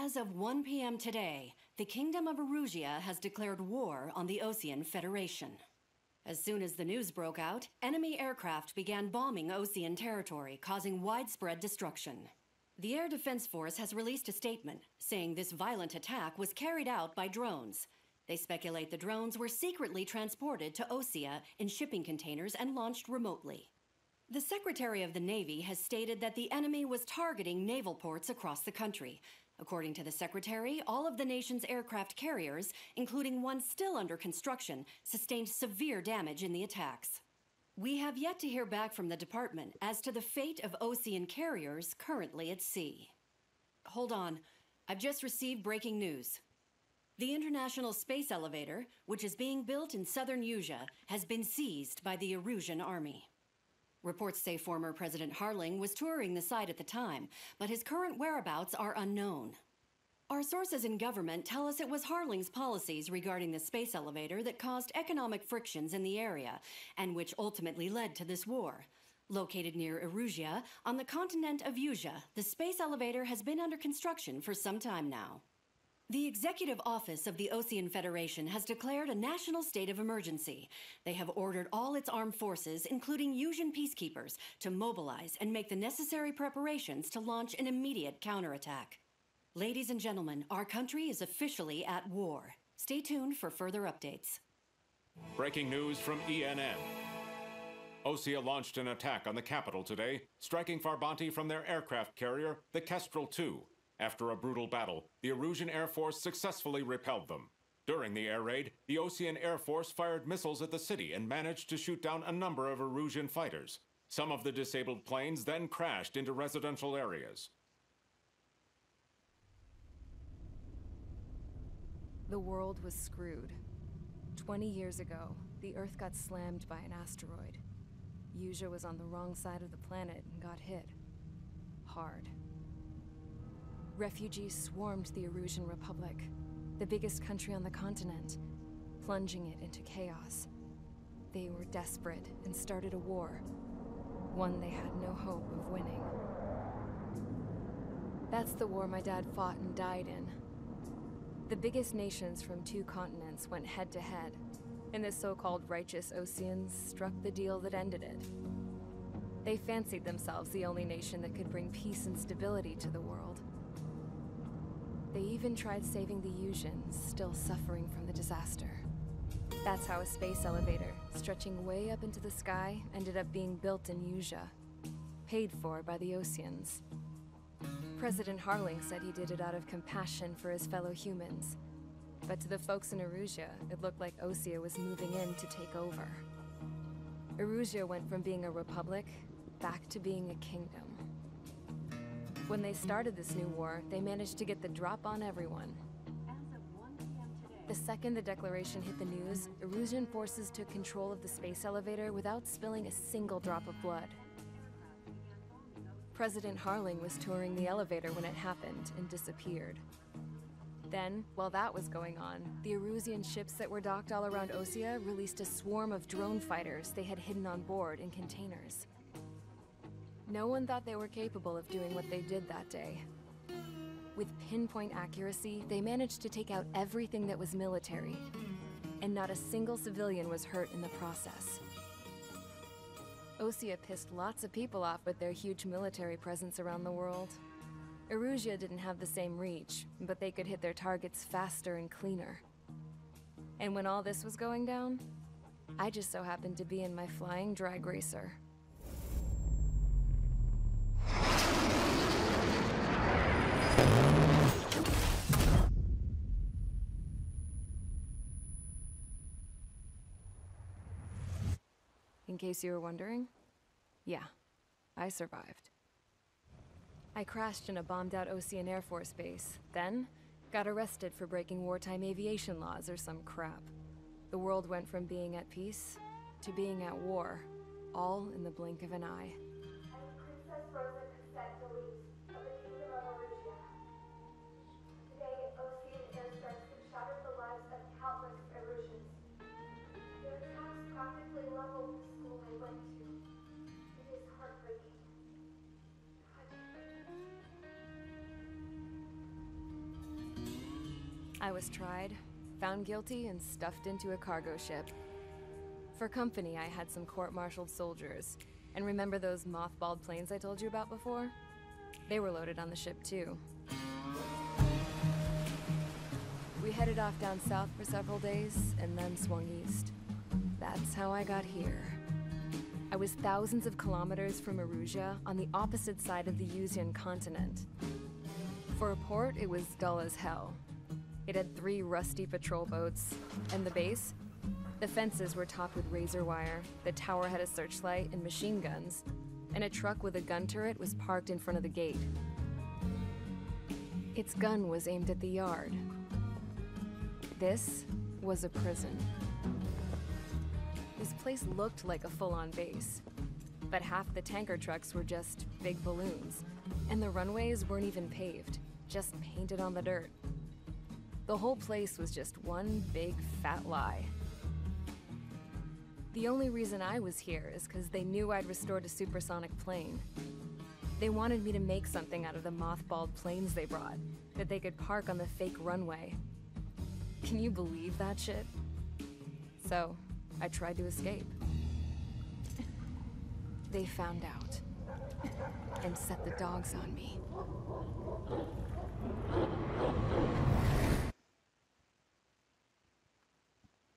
As of 1 p.m. today, the Kingdom of Erusia has declared war on the Osean Federation. As soon as the news broke out, enemy aircraft began bombing Osean territory, causing widespread destruction. The Air Defense Force has released a statement saying this violent attack was carried out by drones. They speculate the drones were secretly transported to Osea in shipping containers and launched remotely. The Secretary of the Navy has stated that the enemy was targeting naval ports across the country. According to the Secretary, all of the nation's aircraft carriers, including one still under construction, sustained severe damage in the attacks. We have yet to hear back from the department as to the fate of Osean carriers currently at sea. Hold on, I've just received breaking news. The International Space Elevator, which is being built in southern Usea, has been seized by the Erusian army. Reports say former President Harling was touring the site at the time, but his current whereabouts are unknown. Our sources in government tell us it was Harling's policies regarding the space elevator that caused economic frictions in the area, and which ultimately led to this war. Located near Erusia, on the continent of Usea, the space elevator has been under construction for some time now. The Executive Office of the Osean Federation has declared a national state of emergency. They have ordered all its armed forces, including Usian peacekeepers, to mobilize and make the necessary preparations to launch an immediate counterattack. Ladies and gentlemen, our country is officially at war. Stay tuned for further updates. Breaking news from ENN. Osea launched an attack on the capital today, striking Farbanti from their aircraft carrier, the Kestrel II. After a brutal battle, the Erusian Air Force successfully repelled them. During the air raid, the Osean Air Force fired missiles at the city and managed to shoot down a number of Erusian fighters. Some of the disabled planes then crashed into residential areas. The world was screwed. 20 years ago, the Earth got slammed by an asteroid. Usea was on the wrong side of the planet and got hit. Hard. Refugees swarmed the Erusian Republic, the biggest country on the continent, plunging it into chaos. They were desperate and started a war, one they had no hope of winning. That's the war my dad fought and died in. The biggest nations from 2 continents went head-to-head, and the so-called righteous Oseans struck the deal that ended it. They fancied themselves the only nation that could bring peace and stability to the world. They even tried saving the Usians, still suffering from the disaster. That's how a space elevator, stretching way up into the sky, ended up being built in Usea, paid for by the Oseans. President Harling said he did it out of compassion for his fellow humans. But to the folks in Erusia, it looked like Osea was moving in to take over. Erusia went from being a republic back to being a kingdom. When they started this new war, they managed to get the drop on everyone. The second the declaration hit the news, Erusian forces took control of the space elevator without spilling a single drop of blood. President Harling was touring the elevator when it happened and disappeared. Then, while that was going on, the Erusian ships that were docked all around Osea released a swarm of drone fighters they had hidden on board in containers. No one thought they were capable of doing what they did that day. With pinpoint accuracy, they managed to take out everything that was military, and not a single civilian was hurt in the process. Osea pissed lots of people off with their huge military presence around the world. Erusia didn't have the same reach, but they could hit their targets faster and cleaner. And when all this was going down, I just so happened to be in my flying drag racer. In case you were wondering, yeah, I survived. I crashed in a bombed-out Osean Air Force base, then got arrested for breaking wartime aviation laws or some crap. The world went from being at peace to being at war, all in the blink of an eye. Princess Rosa Cassette Delis of the Kingdom of Erusia. Today, Osean airstrikes have shattered the lives of countless Erusians. Their attacks practically leveled the school they went to. It is heartbreaking. Tragic. I was tried, found guilty, and stuffed into a cargo ship. For company, I had some court-martialed soldiers. And remember those mothballed planes I told you about before? They were loaded on the ship too. We headed off down south for several days, and then swung east. That's how I got here. I was thousands of kilometers from Erusia, on the opposite side of the Yuzian continent. For a port, it was dull as hell. It had 3 rusty patrol boats, and the base? The fences were topped with razor wire, the tower had a searchlight and machine guns, and a truck with a gun turret was parked in front of the gate. Its gun was aimed at the yard. This was a prison. This place looked like a full-on base, but half the tanker trucks were just big balloons, and the runways weren't even paved, just painted on the dirt. The whole place was just one big fat lie. The only reason I was here is because they knew I'd restored a supersonic plane. They wanted me to make something out of the mothballed planes they brought, that they could park on the fake runway. Can you believe that shit? So, I tried to escape. They found out, and set the dogs on me.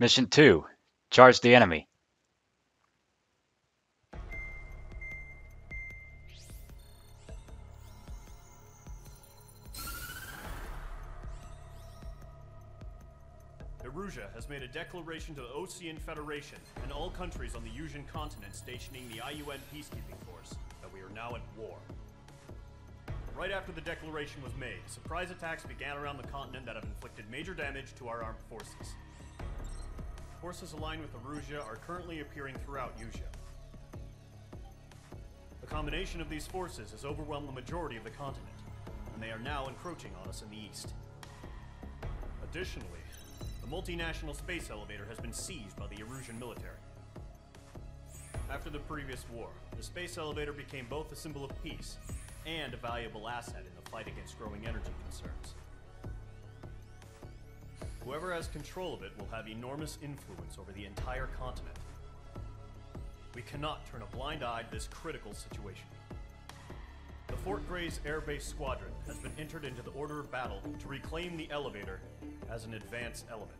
Mission 2. Charge the enemy. Erusia has made a declaration to the Osean Federation and all countries on the Yuzian continent stationing the IUN peacekeeping force that we are now at war. Right after the declaration was made, surprise attacks began around the continent that have inflicted major damage to our armed forces. Forces aligned with Erusia are currently appearing throughout Yusia. The combination of these forces has overwhelmed the majority of the continent, and they are now encroaching on us in the east. Additionally, the multinational space elevator has been seized by the Erusian military. After the previous war, the space elevator became both a symbol of peace and a valuable asset in the fight against growing energy concerns. Whoever has control of it will have enormous influence over the entire continent. We cannot turn a blind eye to this critical situation. The Fort Grays Air Base Squadron has been entered into the order of battle to reclaim the elevator as an advance element.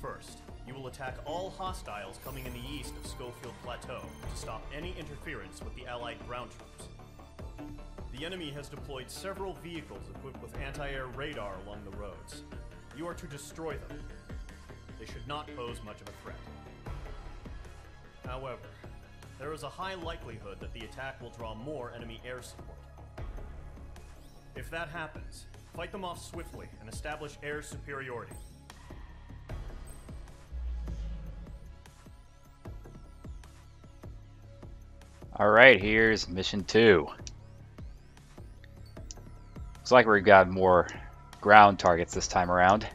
First, you will attack all hostiles coming in the east of Schofield Plateau to stop any interference with the Allied ground troops. The enemy has deployed several vehicles equipped with anti-air radar along the roads. You are to destroy them. They should not pose much of a threat. However, there is a high likelihood that the attack will draw more enemy air support. If that happens, fight them off swiftly and establish air superiority. Alright, here's Mission 2. Looks like we've got more ground targets this time around.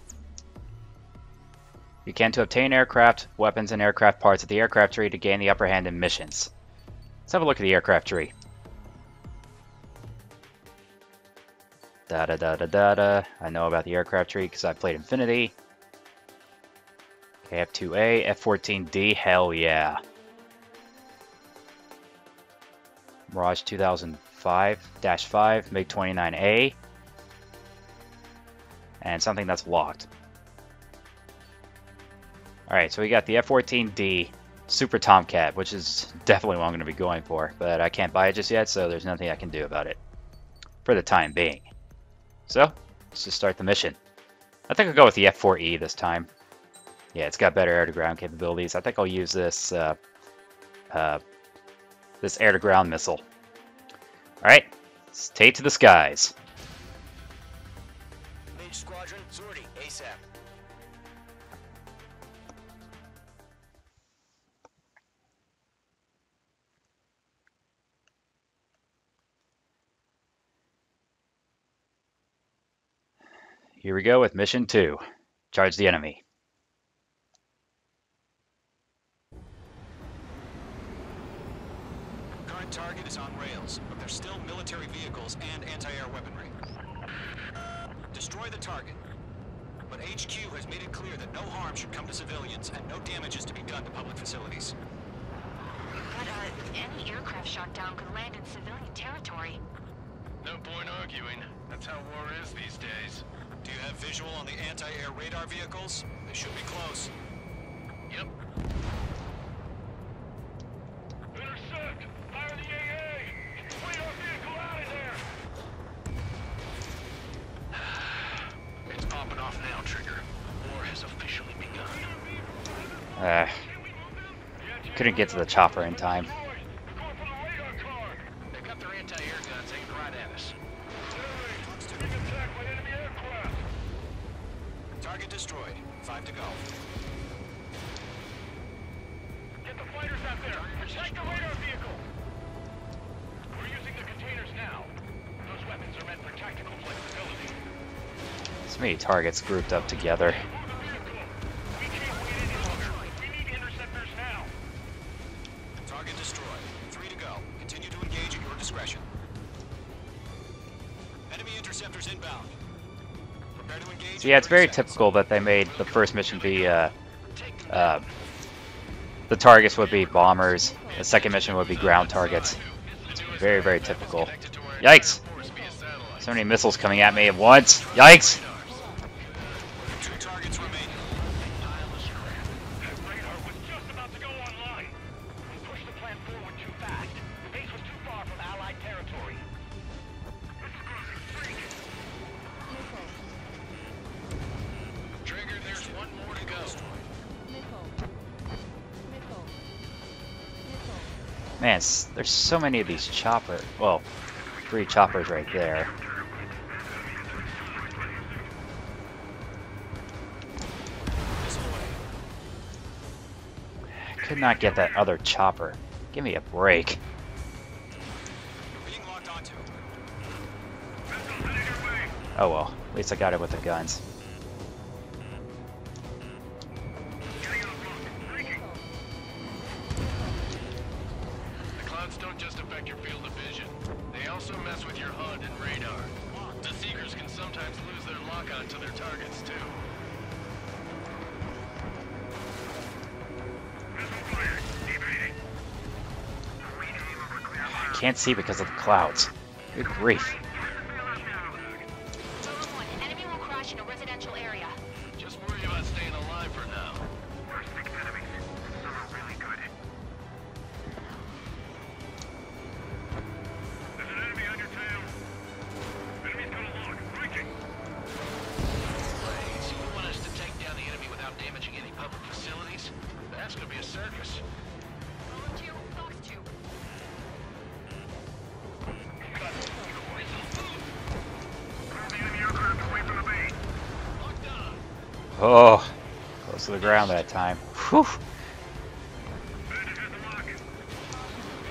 You can to obtain aircraft, weapons, and aircraft parts at the aircraft tree to gain the upper hand in missions. Let's have a look at the aircraft tree. Da-da-da-da-da-da. I know about the aircraft tree because I played Infinity. Okay, F2A, F-14D, hell yeah. Mirage 2005-5, MiG-29A. And something that's locked. Alright, so we got the F-14D Super Tomcat, which is definitely what I'm going to be going for. But I can't buy it just yet, so there's nothing I can do about it. For the time being. So, let's just start the mission. I think I'll go with the F-4E this time. Yeah, it's got better air-to-ground capabilities. I think I'll use this this air-to-ground missile. Alright, let's take to the skies. Mage Squadron, Zordy, ASAP. Here we go with Mission 2. Charge the enemy. Current target is on rails, but there's still military vehicles and anti-air weaponry. Destroy the target. But HQ has made it clear that no harm should come to civilians and no damage is to be done to public facilities. But, any aircraft shot down could land in civilian territory. No point arguing. That's how war is these days. Do you have visual on the anti-air radar vehicles? They should be close. Yep. Intercept! Fire the AA! Radar vehicle out of there! It's popping off now, Trigger. War has officially begun. Couldn't get to the chopper in time. They've got their anti-air guns aimed right at us. Target destroyed. 5 to go. Get the fighters out there! Protect the radar vehicle! We're using the containers now. Those weapons are meant for tactical flexibility. So many targets grouped up together. Move the vehicle! We can't wait any longer. We need interceptors now. Target destroyed. 3 to go. Continue to engage at your discretion. Enemy interceptors inbound. Prepare to engage. So yeah, it's very typical that they made the first mission be the targets would be bombers, the second mission would be ground targets. It's very, very typical. Yikes! So many missiles coming at me at once. Yikes! 2 targets remaining. That radar was just about to go online. We pushed the plan forward too fast. The base was too far from Allied territory. Trigger, there's one more to go. Man, there's so many of these choppers. Well, 3 choppers right there. Could not get that other chopper. Give me a break. Being locked onto. Oh well, at least I got it with the guns. The clouds don't just affect your field of vision. They also mess with your HUD and radar. The Seekers can sometimes lose their lockout to their targets, too. I can't see because of the clouds. Good grief. Total 1, enemy will crash in a residential area. Just worry about staying alive for now. We're 6 enemies. Some are really good. There's an enemy on your tail. Enemy's gonna lock. Breaking. Blaze, you want us to take down the enemy without damaging any public facilities? That's gonna be a circus. Roll 2, Fox 2. Oh, close to the ground that time. Whew.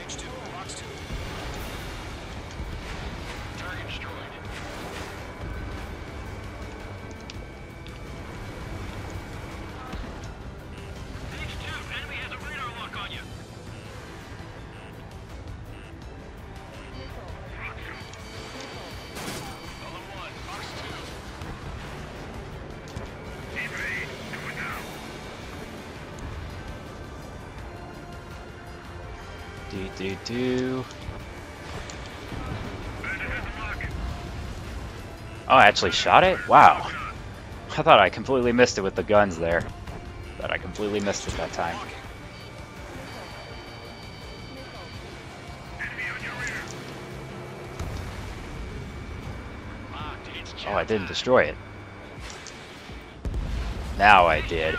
H2, Fox 2. Target destroyed. H2, enemy has a radar lock on you. Column 1, Fox 2. Evade. Do it now. Do. Oh, I actually shot it? Wow. I thought I completely missed it with the guns there. Thought I completely missed it that time. Oh, I didn't destroy it. Now I did.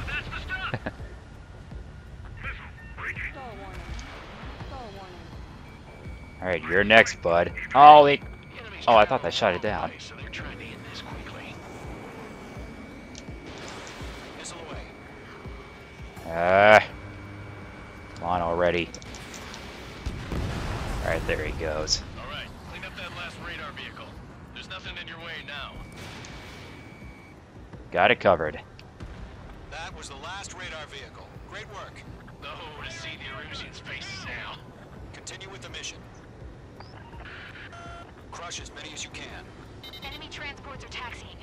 Alright, you're next, bud. Oh, it... Oh, I thought they shot it down. So they're trying to end this quickly. Missile away. Come on already. Alright, there he goes. Alright, clean up that last radar vehicle. There's nothing in your way now. Got it covered. That was the last radar vehicle. Great work. Oh, to see the Erusians' faces now. Continue with the mission. Crush as many as you can. Enemy transports are taxiing.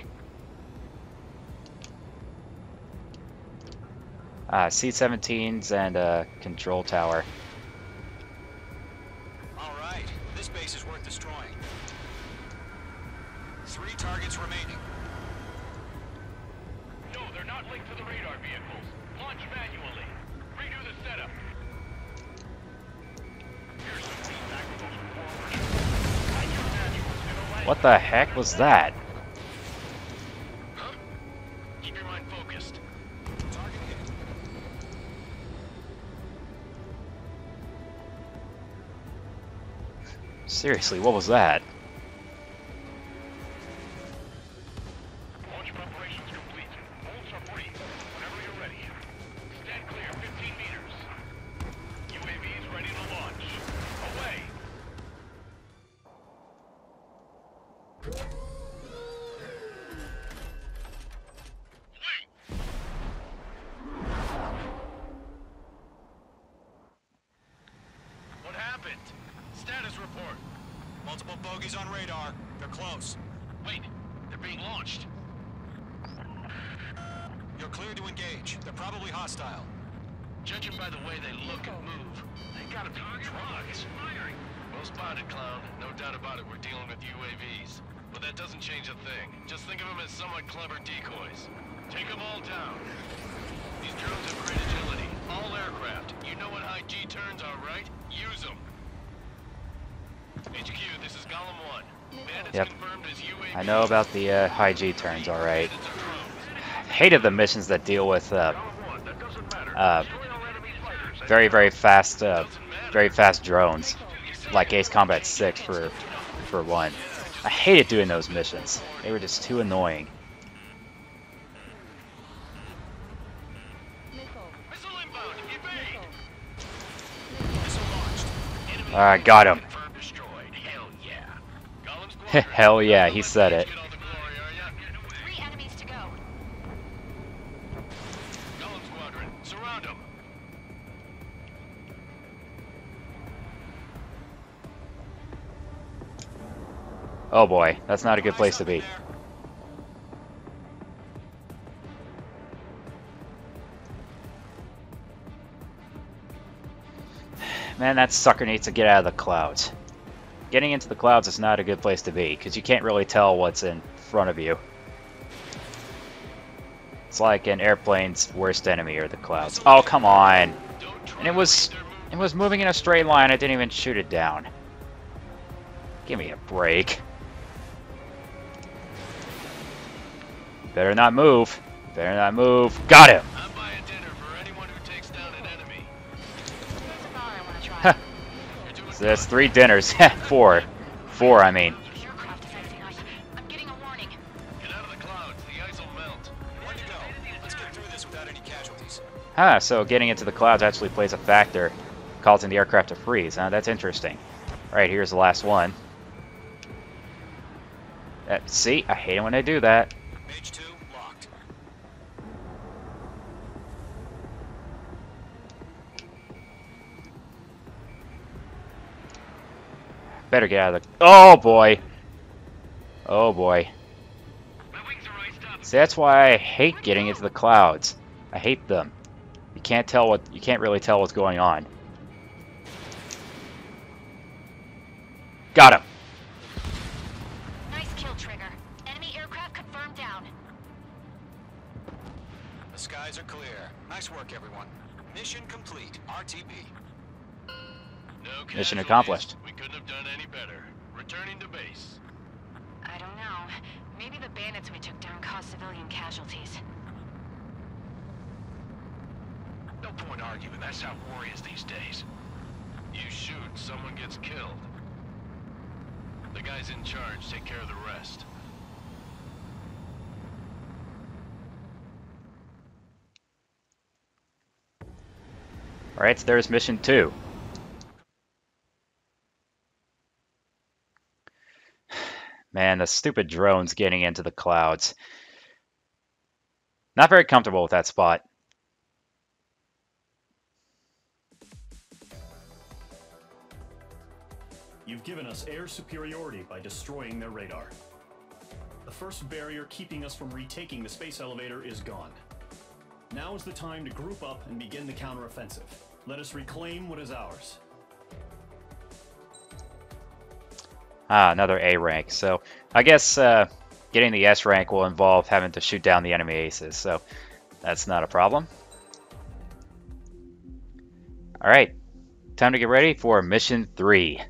C-17s and a control tower. All right, this base is worth destroying. 3 targets remaining. No, they're not linked to the radar vehicles. Launch manually. Redo the setup. Here's some feedback from those performers. Find your manuals and align. What the heck was that? Huh? Keep your mind focused. Target hit. Seriously, what was that? Launch preparations complete. Bolts are free. Whenever you're ready. Stand clear, 15 meters. UAVs ready to launch. Away! What happened? Status report. Multiple bogeys on radar. They're close. Wait, they're being launched. You're clear to engage. They're probably hostile. Judging by the way they look and move, they gotta be drugs. Firing. Well spotted, clown. No doubt about it, we're dealing with UAVs. But that doesn't change a thing. Just think of them as somewhat clever decoys. Take them all down. These drones have great agility. All aircraft. You know what high G turns are, right? Use them. HQ, this is Golem 1. Bandits Yep. confirmed as UAV. I know about the high G turns, alright. Hated the missions that deal with very fast drones, like Ace Combat 6 for one. I hated doing those missions. They were just too annoying. Missile inbound. Evade. Missile launched. Enemy I got him. Confirmed destroyed. Hell yeah. Golem squadron. Hell yeah, he said it. Get all the glory, are ya? 3 enemies to go. Golem squadron, surround them. Oh boy, that's not a good place to be. Man, that sucker needs to get out of the clouds. Getting into the clouds is not a good place to be, because you can't really tell what's in front of you. It's like an airplane's worst enemy are the clouds. Oh, come on! And it was moving in a straight line, I didn't even shoot it down. Give me a break. Better not move. Better not move. Got him! I'm buying dinner for anyone who takes down an enemy. There's a bar I want to try. You're doing So that's 3 dinners. 4. 4, I mean. The aircraft is icing us. I'm getting a warning. Get out of the clouds. The ice will melt. Where'd you go? Let's get through this without any casualties. Ah, so getting into the clouds actually plays a factor, causing the aircraft to freeze. Huh? That's interesting. Alright, here's the last one. See, I hate it when I do that. Mage 2 locked. Better get out of the... Oh, boy! Oh, boy. My wings are iced up. See, that's why I hate getting into the clouds. I hate them. You can't really tell what's going on. Got him! Nice kill, Trigger. Enemy aircraft confirmed down. The skies are clear. Nice work, everyone. Mission complete. RTB. No Mission casualties. accomplished. We couldn't have done any better. Returning to base. I don't know. Maybe the bandits we took down caused civilian casualties. No point arguing. That's how war is these days. You shoot, someone gets killed. The guys in charge take care of the rest. Alright, so there's mission 2. Man, the stupid drones getting into the clouds. Not very comfortable with that spot. You've given us air superiority by destroying their radar. The first barrier keeping us from retaking the space elevator is gone. Now is the time to group up and begin the counteroffensive. Let us reclaim what is ours. Ah, another A rank. So I guess getting the S rank will involve having to shoot down the enemy aces. So that's not a problem. All right, time to get ready for mission 3.